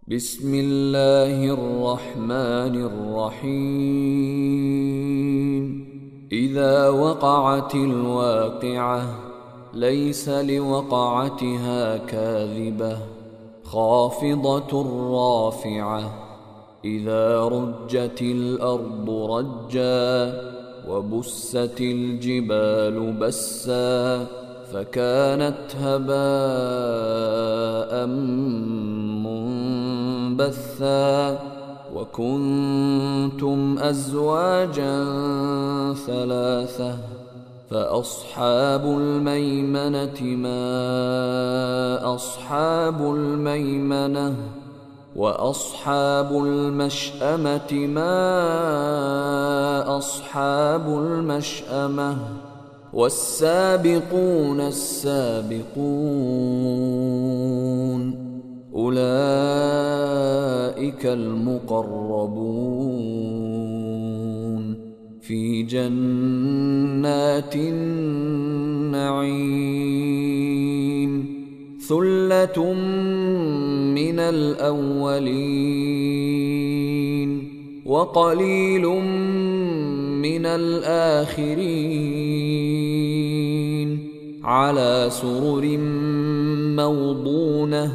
بسم الله الرحمن الرحيم. إذا وقعت الواقعة ليس لوقعتها كاذبة خافضة رافعة. إذا رجت الأرض رجا وبست الجبال بسا فكانت هباء منبثا وكنتم أزواجا ثلاثة فأصحاب الميمنة ما أصحاب الميمنة وأصحاب المشأمة ما أصحاب المشأمة والسابقون السابقون أولئك المقربون في جنات النعيم. ثلة من الأولين وقليل من الآخرين. على سرر موضونة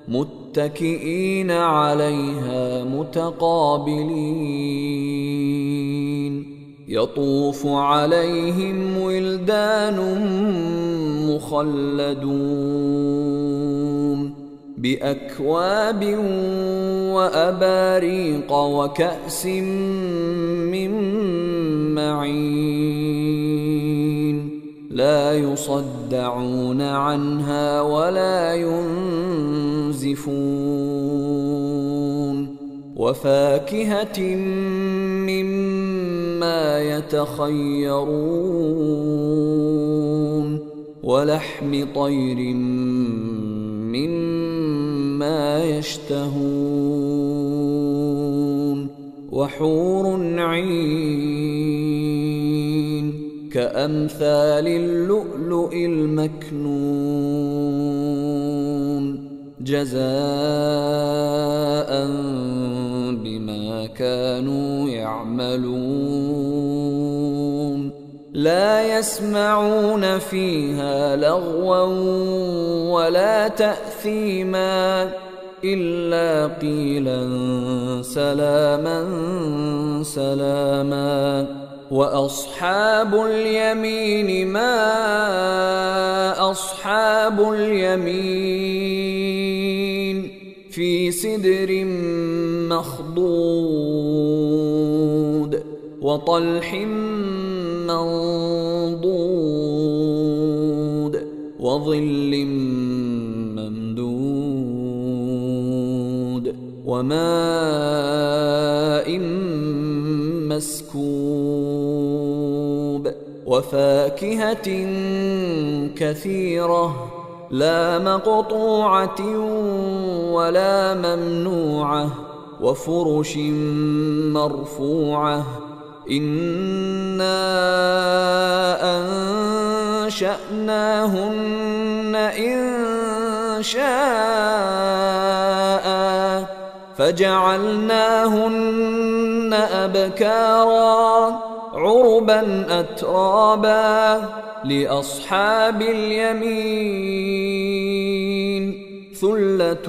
متكئين عليها متقابلين. يطوف عليهم ولدان مخلدون بأكواب وأباريق وكأس من معين لا يصدعون عنها ولا ينزفون. وفاكهة مما يتخيرون ولحم طير مما يشتهون. وحور عين كأمثال اللؤلؤ المكنون جزاء بما كانوا يعملون. لا يسمعون فيها لغوا ولا تأثيما إلا قيلا سلاما سلاما. وأصحاب اليمين ما أصحاب اليمين في سدر مخضود وطلح منضود وظل ممدود وماء مسكوب. وفاكهة كثيرة لا مقطوعة ولا ممنوعة وفرش مرفوعة. إنا أنشأناهن إنشاء فجعلناهن أبكارا عربا أترابا لأصحاب اليمين. ثلة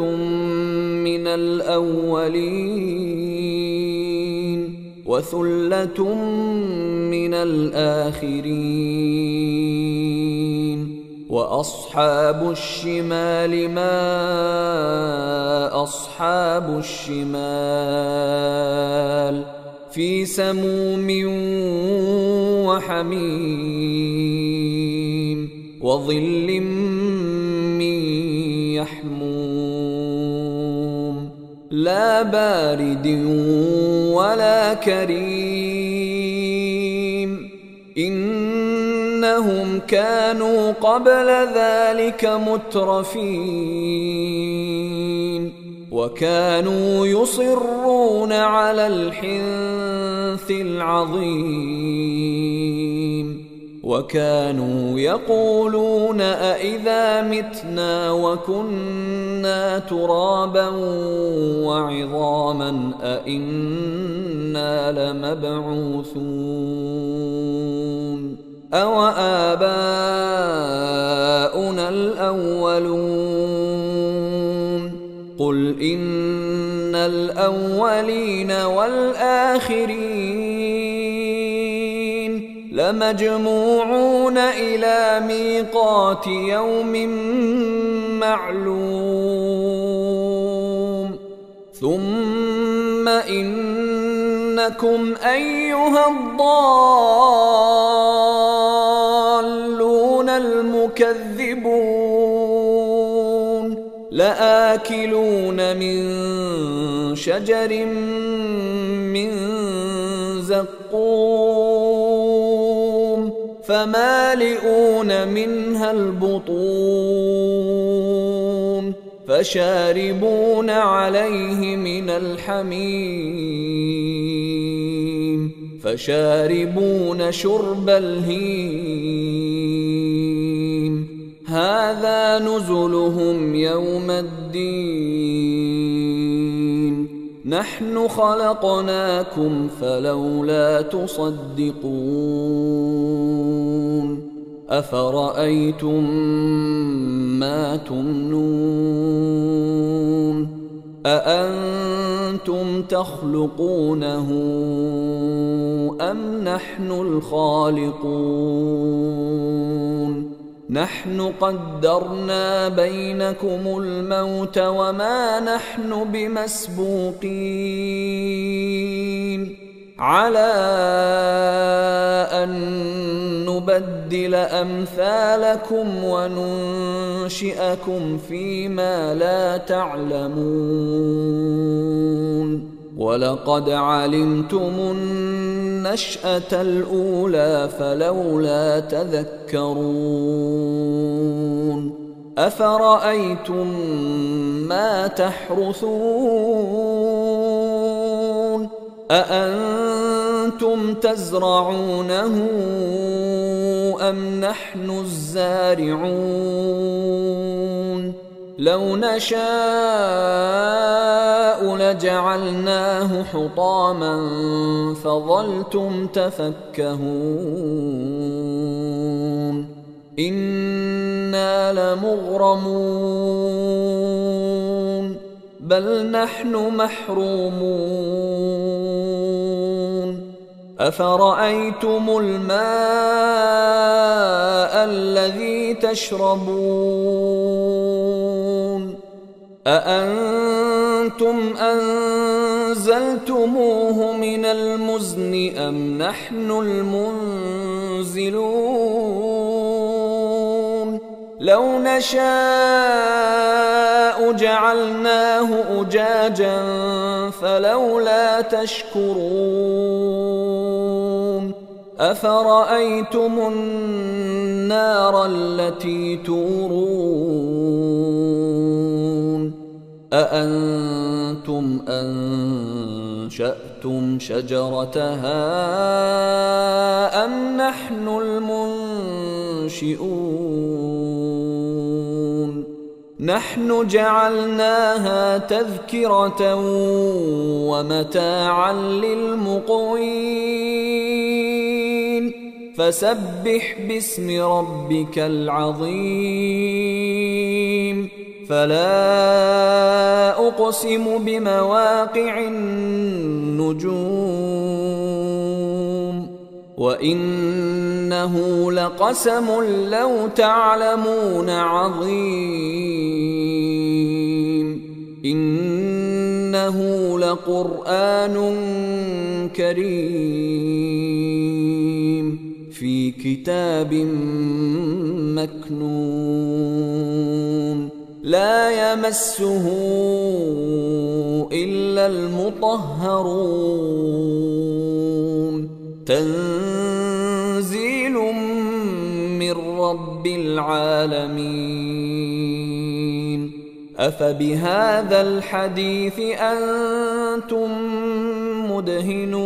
من الأولين وثلة من الآخرين. وأصحاب الشمال ما أصحاب الشمال في سموم وحميم وظل من يحموم لا بارد ولا كريم. إنهم كانوا قبل ذلك مترفين وكانوا يصرون على الحنث العظيم. وكانوا يقولون أإذا متنا وكنا ترابا وعظاما أإنا لمبعوثون أوآباؤنا الأولون قل إن الأولين والآخرين لمجموعون إلى ميقات يوم معلوم ثم إنكم أيها الضالون المكذبون لآكلون من شجر من زقوم فمالئون منها البطون فشاربون عليه من الحميم فشاربون شرب الهيم هذا نزلهم يوم الدين نحن خلقناكم فلولا تصدقون أفرأيتم ما تمنون أأنتم تخلقونه أم نحن الخالقون نحن قدرنا بينكم الموت وما نحن بمسبوقين على أن نبدل أمثالكم وننشئكم فيما لا تعلمون ولقد علمتم النشأة الأولى فلولا تذكرون أفرأيتم ما تحرثون أأنتم تزرعونه أم نحن الزارعون لو نشاء لجعلناه حطاما فظلتم تفكهون إنا لمغرمون بل نحن محرومون أفرأيتم الماء الذي تشربون أأنتم أنزلتموه من المزن أم نحن المنزلون لو نشاء جعلناه أجاجا فلولا تشكرون أفرأيتم النار التي تورون أأنتم أنشأتم شجرتها أم نحن المنشئون نحن جعلناها تذكرة ومتاعا للمقوين فسبح باسم ربك العظيم فلا أقسم بمواقع النجوم وإنه لقسم لو تعلمون عظيم إنه لقرآن كريم في كتاب مكنون لا يمسه إلا المطهرون تنزيل من رب العالمين أفبهذا الحديث أنتم مدهنون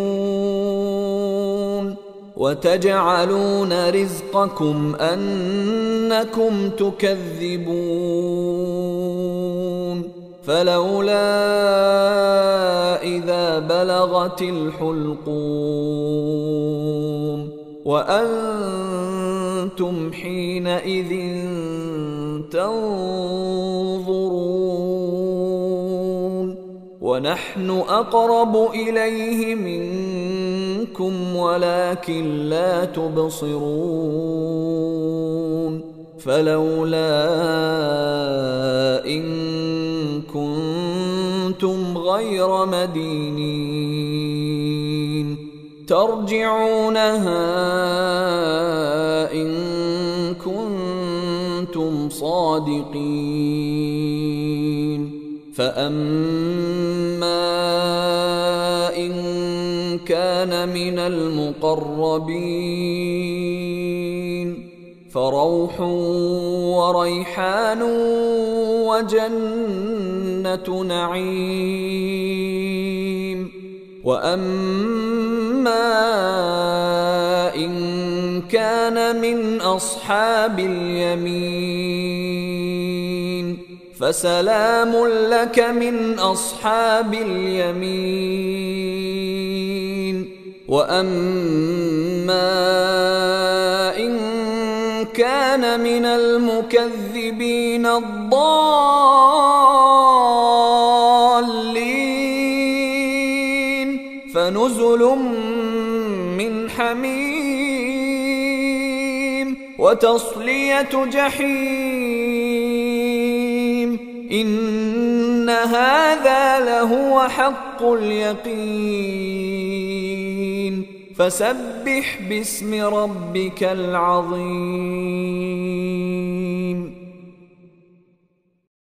وتجعلون رزقكم أنكم تكذبون فلولا إذا بلغت الحلقوم وأنتم حينئذ تنظرون ونحن أقرب إليه منكم ولكن لا تبصرون فلولا إن كنتم غير مدينين ترجعونها إن كنتم صادقين فأما إن كان من المقربين فروح وريحان وجنة نعيم وأما إن كان من أصحاب اليمين فسلام لك من أصحاب اليمين وأما إن كان من المكذبين الضالين فنزل من حميم وتصلية جحيم إن هذا لهو حق اليقين فسبح باسم ربك العظيم